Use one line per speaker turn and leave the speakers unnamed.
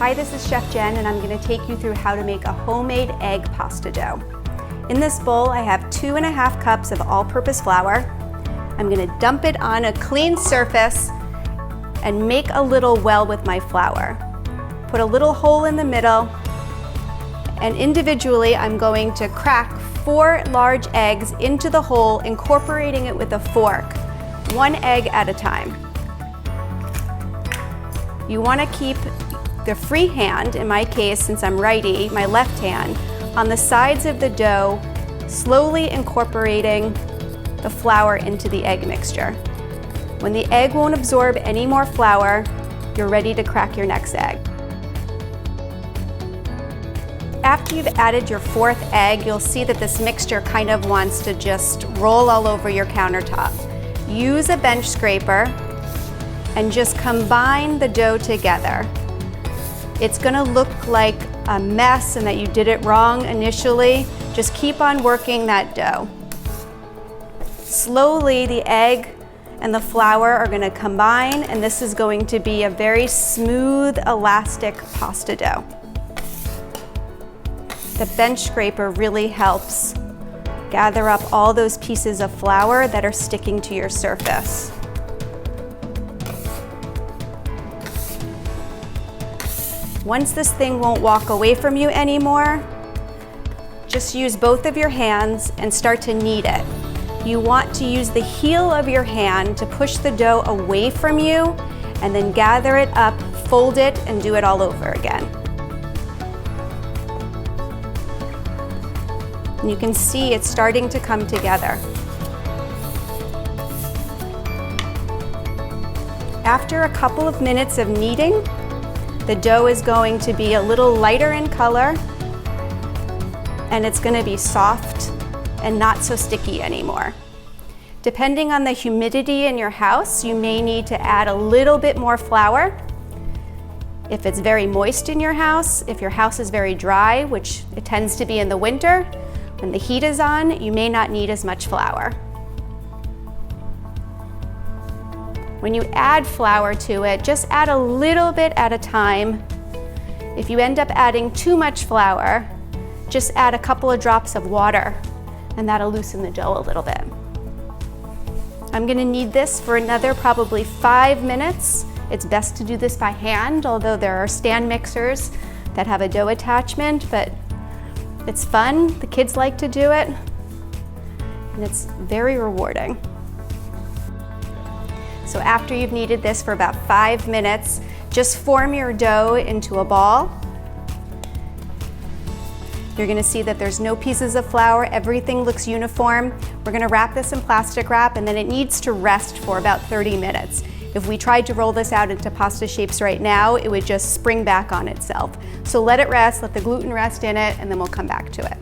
Hi, this is Chef Jen, and I'm going to take you through how to make a homemade egg pasta dough. In this bowl, I have 2½ cups of all-purpose flour. I'm going to dump it on a clean surface and make a little well with my flour. Put a little hole in the middle, and individually I'm going to crack 4 large eggs into the hole, incorporating it with a fork, 1 egg at a time. You want to keep the free hand, in my case since I'm righty, my left hand, on the sides of the dough, slowly incorporating the flour into the egg mixture. When the egg won't absorb any more flour, you're ready to crack your next egg. After you've added your 4th egg, you'll see that this mixture kind of wants to just roll all over your countertop. Use a bench scraper and just combine the dough together. It's gonna look like a mess and that you did it wrong initially. Just keep on working that dough. Slowly, the egg and the flour are gonna combine, and this is going to be a very smooth, elastic pasta dough. The bench scraper really helps gather up all those pieces of flour that are sticking to your surface. Once this thing won't walk away from you anymore, just use both of your hands and start to knead it. You want to use the heel of your hand to push the dough away from you, and then gather it up, fold it, and do it all over again. And you can see it's starting to come together. After a couple of minutes of kneading, the dough is going to be a little lighter in color, and it's going to be soft and not so sticky anymore. Depending on the humidity in your house, you may need to add a little bit more flour. If it's very moist in your house, if your house is very dry, which it tends to be in the winter, when the heat is on, you may not need as much flour. When you add flour to it, just add a little bit at a time. If you end up adding too much flour, just add a couple of drops of water, and that'll loosen the dough a little bit. I'm gonna knead this for another probably 5 minutes. It's best to do this by hand, although there are stand mixers that have a dough attachment, but it's fun, the kids like to do it, and it's very rewarding. So after you've kneaded this for about 5 minutes, just form your dough into a ball. You're gonna see that there's no pieces of flour, everything looks uniform. We're gonna wrap this in plastic wrap, and then it needs to rest for about 30 minutes. If we tried to roll this out into pasta shapes right now, it would just spring back on itself. So let it rest, let the gluten rest in it, and then we'll come back to it.